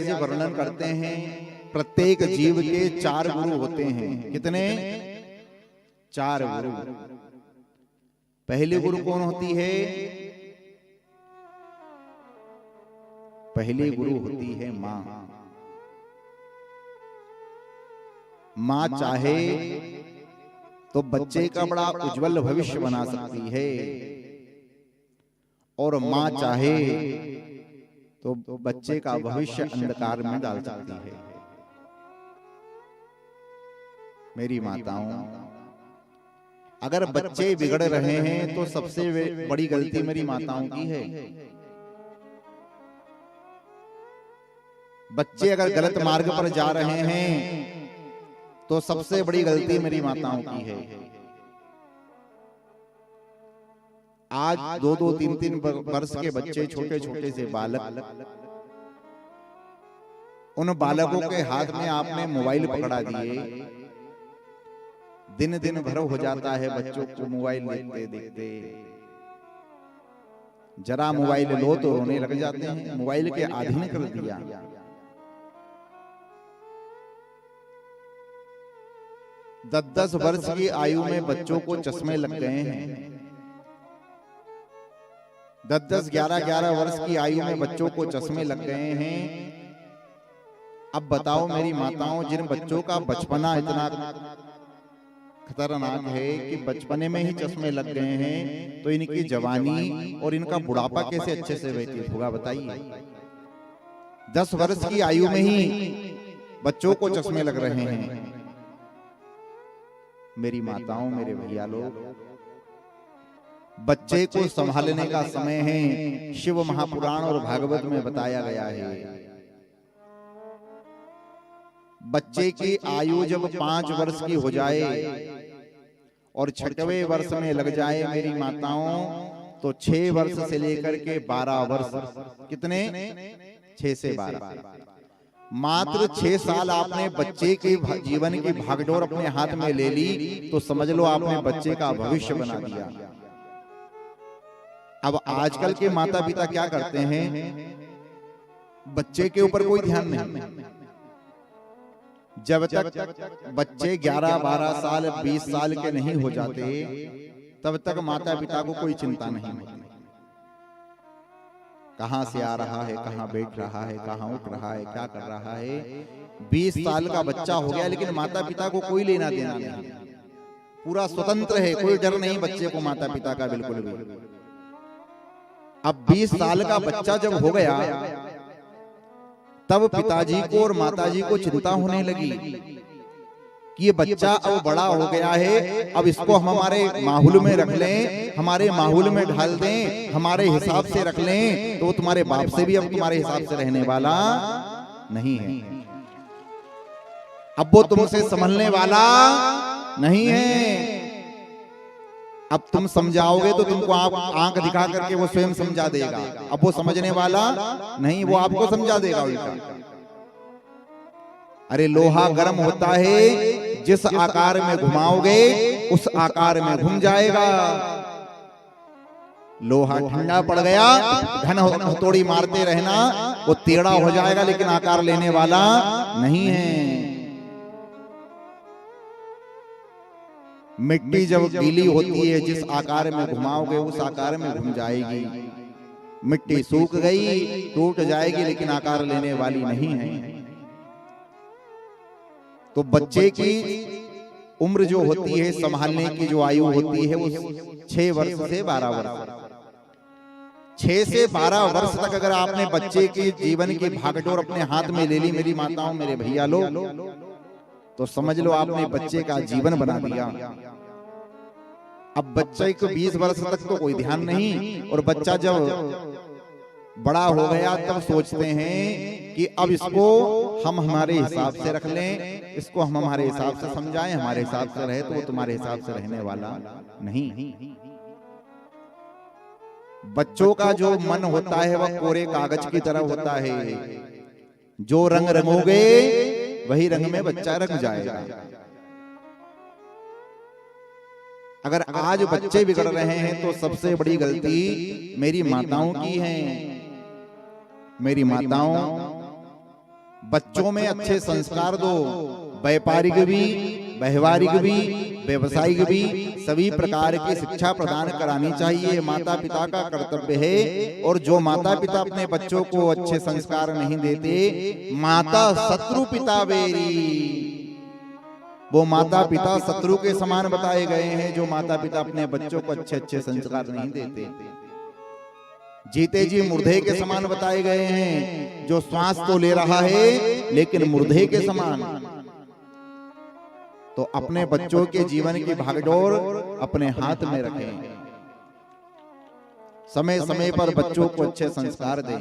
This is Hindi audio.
से वर्णन करते हैं, प्रत्येक जीव के 4 गुरु होते हैं। कितने? 4 गुरु। पहली गुरु कौन होती है? पहली गुरु होती है मां। मां चाहे तो बच्चे का बड़ा उज्जवल भविष्य बना सकती है, और मां चाहे तो बच्चे का भविष्य अंधकार में डाल सकती है। मेरी माताओं, अगर बच्चे बिगड़ रहे हैं तो सबसे बड़ी गलती मेरी माताओं की है। बच्चे अगर गलत मार्ग पर जा रहे हैं तो सबसे बड़ी गलती मेरी माताओं की है। आज 2-2, 3-3 वर्ष के बच्चे, छोटे छोटे से बालक, उन बालकों के हाथ में आपने मोबाइल पकड़ा दिए। दिन दिन भर हो जाता है बच्चों को मोबाइल देखते देखते। जरा मोबाइल लो तो रोने लग जाते हैं, मोबाइल के अधीन कर दिया। 10-10 वर्ष की आयु में बच्चों को चश्मे लग गए हैं। 10-10, 11-11 वर्ष की आयु में बच्चों को चश्मे लग गए हैं। अब बताओ मेरी माताओं, जिन बच्चों का बचपना इतना खतरनाक है कि बचपने में ही चश्मे लग गए हैं, तो इनकी जवानी और इनका बुढ़ापा कैसे अच्छे से व्यतीत होगा बताइए। 10 वर्ष की आयु में ही बच्चों को चश्मे लग रहे हैं। मेरी माताओं, मेरे भैया लोग, बच्चे को संभालने का समय है। शिव महापुराण और भागवत में बताया गया है, बच्चे की आयु जब 5 वर्ष की हो जाए और 6वें वर्ष में लग जाए मेरी माताओं, तो 6 वर्ष से लेकर के 12 वर्ष, कितने? 6 से 12, मात्र 6 साल आपने बच्चे के जीवन की भागडोर अपने हाथ में ले ली, तो समझ लो आपने बच्चे का भविष्य बना दिया। अब आजकल के माता पिता क्या करते हैं? बच्चे के ऊपर कोई ध्यान नहीं। जब तक बच्चे 11, 12 साल, 20 साल के नहीं हो जाते, तब तक माता पिता को कोई चिंता नहीं होती। कहां से आ रहा है, कहां बैठ रहा है, कहां उठ रहा है, क्या कर रहा है। 20 साल का बच्चा हो गया, लेकिन माता पिता को कोई लेना देना नहीं, पूरा स्वतंत्र है, कोई डर नहीं बच्चे को माता पिता का बिल्कुल भी। अब 20 साल का बच्चा जब हो गया, तब पिताजी को और माताजी को चिंता होने लगी कि ये बच्चा अब बड़ा हो गया है, अब इसको हम हमारे माहौल में रख लें, हमारे माहौल में ढाल दें, हमारे हिसाब से रख लें, तो तुम्हारे बाप से भी अब तुम्हारे हिसाब से रहने वाला नहीं है। अब वो तुमसे संभलने वाला नहीं है। अब तुम समझाओगे तो तुमको आप आंख दिखा करके वो स्वयं समझा देगा। अब वो समझने वाला नहीं, वो आपको समझा देगा उल्टा। अरे लोहा गर्म होता है, जिस आकार में घुमाओगे उस आकार में घूम जाएगा। लोहा ठंडा पड़ गया, घन हथौड़ी मारते रहना, वो टेढ़ा हो जाएगा, लेकिन आकार लेने वाला नहीं है। मिट्टी जब गीली होती है, जिस आकार में घुमाओगे उस आकार में घूम जाएगी। मिट्टी सूख गई, टूट जाएगी, लेकिन आकार लेने वाली नहीं है। तो बच्चे की उम्र जो होती है, संभालने की जो आयु होती है, वो 6 वर्ष से 12 वर्ष। 6 से 12 वर्ष तक अगर आपने बच्चे के जीवन की भागडोर अपने हाथ में ले ली मेरी माताओं, मेरे भैया लोग, तो समझ लो आपने बच्चे का जीवन बना दिया। अब बच्चे को 20 वर्ष तक तो कोई ध्यान नहीं, और बच्चा जब बड़ा हो गया तब सोचते हैं कि अब इसको हम हमारे हिसाब से रख लें, इसको हम हमारे हिसाब से समझाएं, हमारे हिसाब से रहे, तो वो तुम्हारे हिसाब से रहने वाला नहीं। बच्चों का जो मन होता है वह कोरे कागज की तरह होता है, जो रंग रंगोगे वही रंग में बच्चा रंग जाएगा। अगर आज बच्चे बिगड़ रहे हैं तो सबसे बड़ी गलती मेरी माताओं की है। मेरी माताओं, बच्चों में अच्छे संस्कार दो, व्यापारिक भी, व्यवहारिक भी, व्यवसायिक भी, सभी प्रकार की शिक्षा प्रदान करानी चाहिए, माता पिता का कर्तव्य है। और जो माता पिता अपने बच्चों को अच्छे संस्कार नहीं देते, माता शत्रु पिता बेरी, वो माता पिता शत्रु के समान बताए गए हैं जो माता पिता अपने बच्चों को अच्छे अच्छे संस्कार नहीं देते। जीते जी मुर्दे के समान बताए गए हैं, जो श्वास तो ले रहा है लेकिन मुर्दे के समान। तो अपने बच्चों के जीवन की भागदौड़ अपने हाथ में रखें, समय समय पर बच्चों को अच्छे संस्कार दें।